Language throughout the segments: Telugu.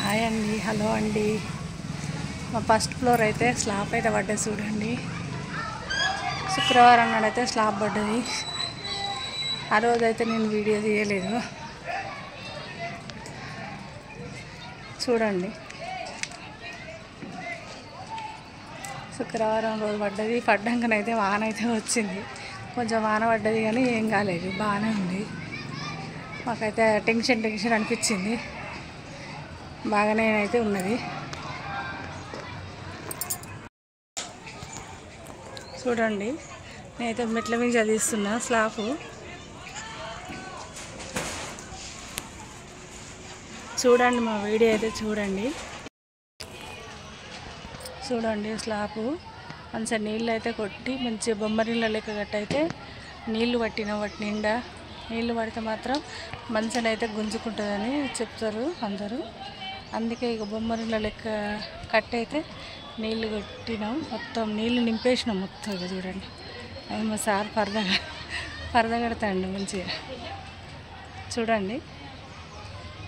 హాయ్ అండి, హలో అండి. మా ఫస్ట్ ఫ్లోర్ అయితే స్లాబ్ అయితే పడ్డది చూడండి. శుక్రవారం నాడైతే స్లాబ్ పడ్డది. ఆ రోజైతే నేను వీడియో తీయలేదు. చూడండి, శుక్రవారం రోజు పడ్డది. పడ్డాకనైతే వాన అయితే వచ్చింది. కొంచెం వాన పడ్డది కానీ ఏం కాలేదు, బాగానే ఉంది. మాకైతే టెన్షన్ అనిపించింది. బాగానే అయితే ఉన్నది. చూడండి, నేనైతే మెట్ల మీద చదివిస్తున్నా స్లాబ్. చూడండి, మా వీడియో అయితే చూడండి. స్లాబ్ మంచిగా నీళ్ళు అయితే కొట్టి మంచిగా బొమ్మ నీళ్ళ లెక్క గట్టయితే నీళ్ళు పట్టిన వాటి నిండా. నీళ్ళు పడితే మాత్రం మంచిగా అయితే గుంజుకుంటుందని చెప్తారు అందరూ. అందుకే ఇక బొమ్మ నీళ్ళ లెక్క కట్టయితే నీళ్ళు కొట్టినాం. మొత్తం నీళ్ళు నింపేసినాం మొత్తం. ఇక చూడండి, అది మా సార్ పరద కడతాండి మంచిగా. చూడండి,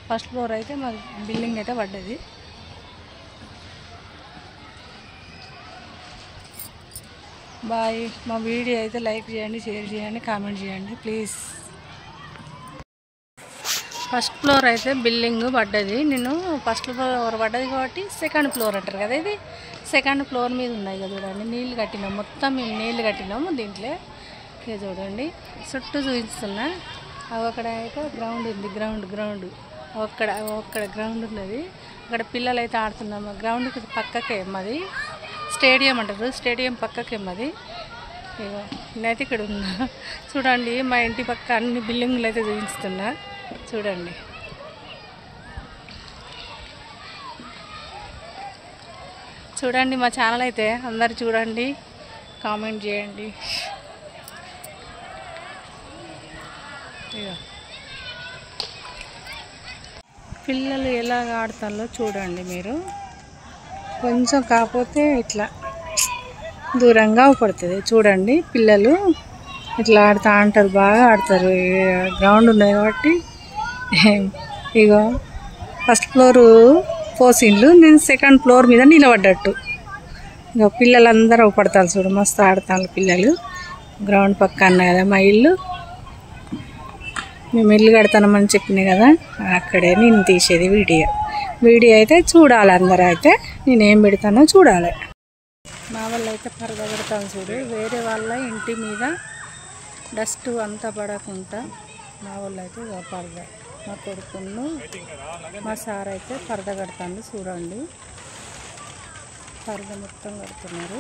ఫస్ట్ ఫ్లోర్ అయితే మా బిల్డింగ్ అయితే పడ్డది. బాయ్. మా వీడియో అయితే లైక్ చేయండి, షేర్ చేయండి, కామెంట్ చేయండి ప్లీజ్. ఫస్ట్ ఫ్లోర్ అయితే బిల్డింగ్ పడ్డది. నేను ఫస్ట్ ఫ్లోర్ పడ్డది కాబట్టి సెకండ్ ఫ్లోర్ అంటారు కదా, ఇది సెకండ్ ఫ్లోర్ మీద ఉన్నాయి కదా. చూడండి, నీళ్ళు కట్టినాము, మొత్తం మేము నీళ్ళు కట్టినాము దీంట్లో. ఇక చూడండి, చుట్టూ చూపిస్తున్నా. అక్కడ అయితే గ్రౌండ్ ఉంది, గ్రౌండ్ అక్కడ గ్రౌండ్ ఉన్నది. అక్కడ పిల్లలు అయితే ఆడుతున్నాము. గ్రౌండ్కి పక్కకే మాది స్టేడియం అంటారు, స్టేడియం పక్కకే మాది. ఇక నేనైతే ఇక్కడ ఉన్నా. చూడండి, మా ఇంటి పక్క అన్ని బిల్డింగ్లు అయితే చూపిస్తున్నా. చూడండి మా ఛానల్ అయితే అందరు చూడండి, కామెంట్ చేయండి. పిల్లలు ఎలాగ ఆడతారో చూడండి మీరు. కొంచెం కాకపోతే ఇట్లా దూరంగా పడుతుంది. చూడండి, పిల్లలు ఇట్లా ఆడుతూ అంటారు, బాగా ఆడతారు. గ్రౌండ్ ఉన్నాయి కాబట్టి. ఇగో ఫస్ట్ ఫ్లోరు పోసిండ్లు, నేను సెకండ్ ఫ్లోర్ మీద నిలబడ్డట్టు. ఇక పిల్లలందరూ పడతారు చూడు, మస్తు ఆడతారు పిల్లలు. గ్రౌండ్ పక్క అన్న కదా మా ఇల్లు. మేము ఇల్లు కడతామని చెప్పినాయి కదా, అక్కడే నేను తీసేది వీడియో అయితే చూడాలి అందరూ. అయితే నేనేం పెడతానో చూడాలి. మా వాళ్ళు అయితే పరద పెడతాను చూడు. వేరే వాళ్ళ ఇంటి మీద డస్ట్ అంతా పడకుండా మా వాళ్ళు అయితే పరద, మా కొడుకును మా సార్ అయితే పరద కడతాను చూడండి. పరద మొత్తం కడుతున్నారు.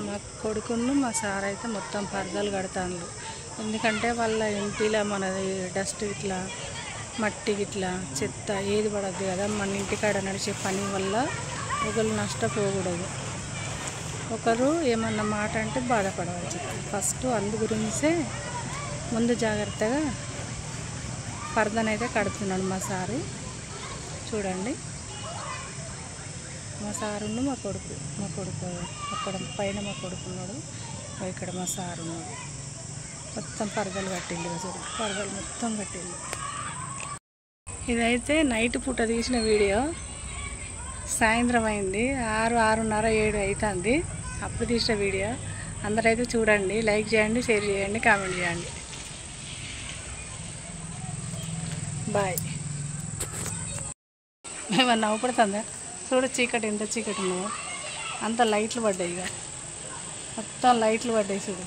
మా కొడుకును మా సార్ అయితే మొత్తం పరదలు కడతాను. ఎందుకంటే వాళ్ళ ఇంటిలో మనది డస్ట్ ఇట్లా మట్టి ఇట్లా చెత్త ఏది పడద్దు కదా. మన ఇంటికాడ నడిచే పని వల్ల ఒకరు నష్టపోకూడదు, ఒకరు ఏమన్నా మాట అంటే బాధపడవచ్చు. ఫస్ట్ అందు గురించే ముందు జాగ్రత్తగా పరదనైతే కడుతున్నాడు మా సారు. చూడండి, మా సారును మా కొడుకు అక్కడ పైన మా కొడుకున్నాడు, ఇక్కడ మా సారు ఉన్నాడు. మొత్తం పరదలు కట్టిండు. చూడండి, పరదలు మొత్తం కట్టిండు. ఇదైతే నైట్ పూట తీసిన వీడియో. సాయంత్రం అయింది, 6:30 7 అవుతుంది. అప్పుడు తీసిన వీడియో. అందరైతే చూడండి, లైక్ చేయండి, షేర్ చేయండి, కామెంట్ చేయండి. బాయ్. ఏమన్నా నవ్వుపడుతుందా? చూడు, చీకటి ఎంత చీకటి ఉన్నదో. అంత లైట్లు పడ్డాయి, ఇక మొత్తం లైట్లు పడ్డాయి చూడు.